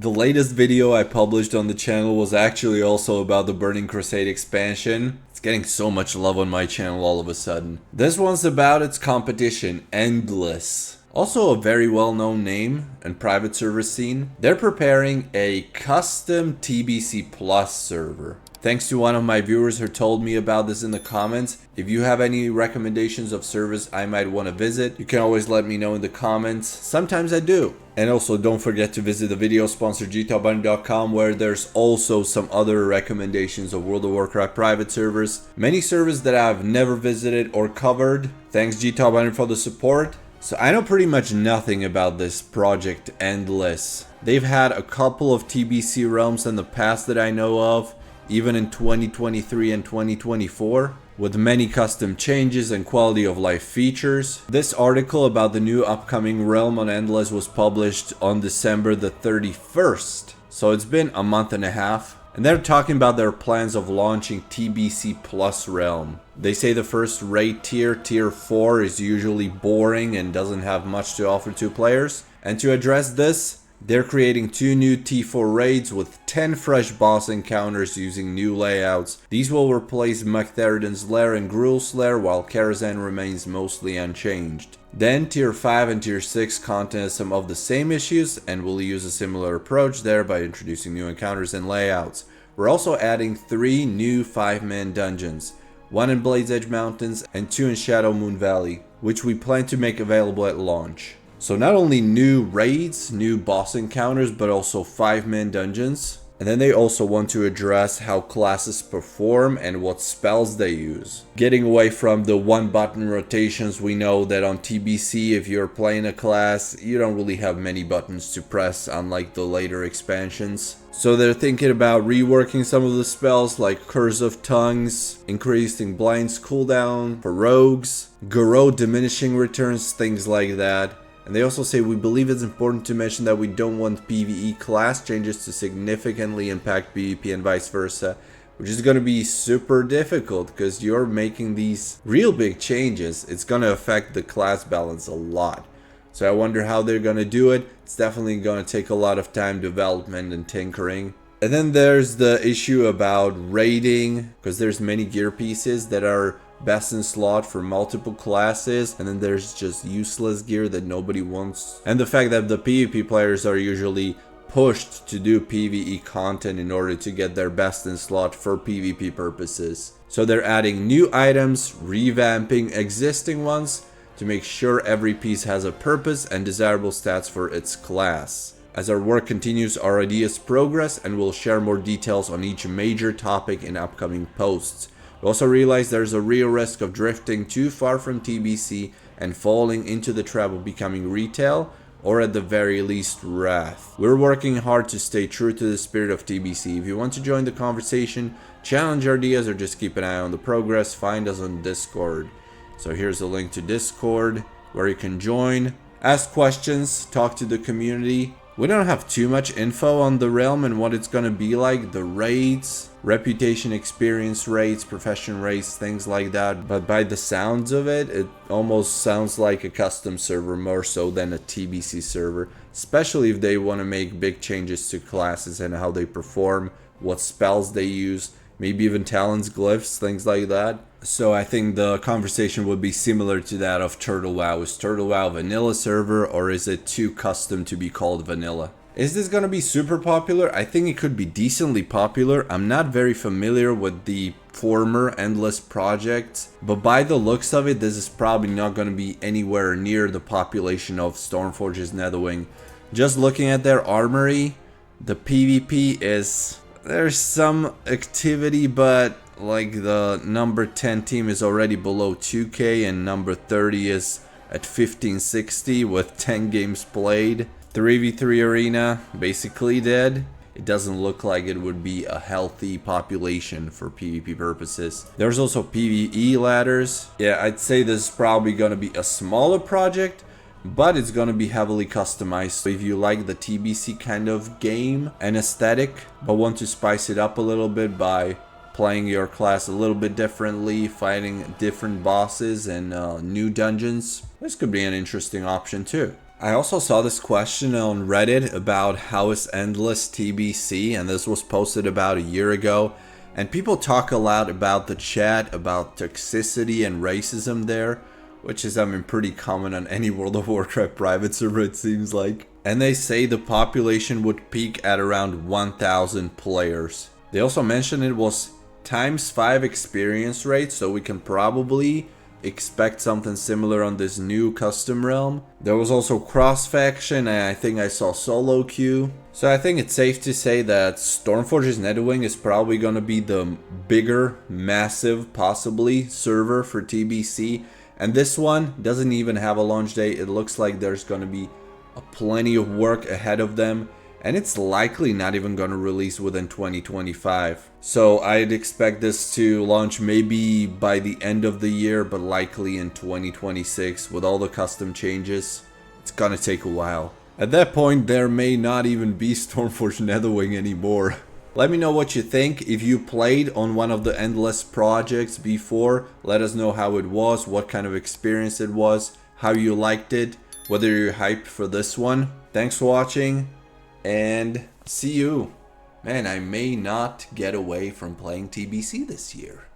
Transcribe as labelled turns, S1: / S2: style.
S1: The latest video I published on the channel was actually also about the Burning Crusade expansion. It's getting so much love on my channel all of a sudden. This one's about its competition, Endless. Also a very well-known name and private server scene. They're preparing a custom TBC Plus server. Thanks to one of my viewers who told me about this in the comments. If you have any recommendations of servers I might want to visit, you can always let me know in the comments. Sometimes I do. And also don't forget to visit the video sponsor gtalbunny.com, where there's also some other recommendations of World of Warcraft private servers. Many servers that I've never visited or covered. Thanks gtalbunny for the support. So I know pretty much nothing about this project Endless. They've had a couple of TBC realms in the past that I know of, even in 2023 and 2024, with many custom changes and quality of life features. This article about the new upcoming realm on Endless was published on December the 31st. So it's been a month and a half. And they're talking about their plans of launching TBC Plus realm. They say the first raid tier, tier 4, is usually boring and doesn't have much to offer to players. And to address this, they're creating 2 new T4 raids with 10 fresh boss encounters using new layouts. These will replace Magtheridon's Lair and Gruul's Lair, while Karazhan remains mostly unchanged. Then Tier 5 and Tier 6 content has some of the same issues and will use a similar approach there by introducing new encounters and layouts. We're also adding 3 new 5-man dungeons, 1 in Blade's Edge Mountains and 2 in Shadow Moon Valley, which we plan to make available at launch. So not only new raids, new boss encounters, but also 5-man dungeons. And then they also want to address how classes perform and what spells they use. Getting away from the 1-button rotations. We know that on TBC, if you're playing a class, you don't really have many buttons to press, unlike the later expansions. So they're thinking about reworking some of the spells like Curse of Tongues, increasing Blind's cooldown for rogues, Garou diminishing returns, things like that. And they also say, we believe it's important to mention that we don't want PvE class changes to significantly impact PvP and vice versa, which is going to be super difficult because you're making these real big changes. It's going to affect the class balance a lot. So I wonder how they're going to do it. It's definitely going to take a lot of time, development and tinkering. And then there's the issue about raiding, because there's many gear pieces that are best in slot for multiple classes, and then there's just useless gear that nobody wants. And the fact that the PvP players are usually pushed to do PvE content in order to get their best in slot for PvP purposes. So they're adding new items, revamping existing ones to make sure every piece has a purpose and desirable stats for its class. As our work continues, our ideas progress, and we'll share more details on each major topic in upcoming posts. We also realize there's a real risk of drifting too far from TBC and falling into the trap of becoming retail, or at the very least Wrath. We're working hard to stay true to the spirit of TBC. If you want to join the conversation, challenge our ideas, or just keep an eye on the progress, find us on Discord. So here's a link to Discord where you can join, ask questions, talk to the community. We don't have too much info on the realm and what it's going to be like, the raids, reputation, experience rates, profession rates, things like that. But by the sounds of it, it almost sounds like a custom server more so than a TBC server, especially if they want to make big changes to classes and how they perform, what spells they use, maybe even talents, glyphs, things like that. So I think the conversation would be similar to that of Turtle WoW. Is Turtle WoW a vanilla server, or is it too custom to be called vanilla? Is this going to be super popular? I think it could be decently popular. I'm not very familiar with the former Endless projects, but by the looks of it, this is probably not going to be anywhere near the population of Stormforge's Netherwing. Just looking at their armory, the PvP is... there's some activity, but like the number 10 team is already below 2k and number 30 is at 1560 with 10 games played. 3v3 arena basically dead. It doesn't look like it would be a healthy population for PvP purposes. There's also PvE ladders. Yeah, I'd say this is probably going to be a smaller project, but it's going to be heavily customized. So if you like the TBC kind of game and aesthetic, but want to spice it up a little bit by playing your class a little bit differently, fighting different bosses and new dungeons, this could be an interesting option too. I also saw this question on Reddit about how is Endless TBC, and this was posted about a year ago. And people talk a lot about the chat, about toxicity and racism there, which is, I mean, pretty common on any World of Warcraft private server, it seems like. And they say the population would peak at around 1,000 players. They also mentioned it was ×5 experience rate, so we can probably expect something similar on this new custom realm. There was also cross faction, and I think I saw solo queue. So I think it's safe to say that Stormforge's Netherwing is probably gonna be the bigger, massive, possibly, server for TBC. And this one doesn't even have a launch date. It looks like there's gonna be plenty of work ahead of them. And it's likely not even going to release within 2025. So I'd expect this to launch maybe by the end of the year, but likely in 2026 with all the custom changes. It's going to take a while. At that point, there may not even be Stormforge Netherwing anymore. Let me know what you think. If you played on one of the Endless projects before, let us know how it was, what kind of experience it was, how you liked it, whether you're hyped for this one. Thanks for watching. And see you. Man, I may not get away from playing TBC this year.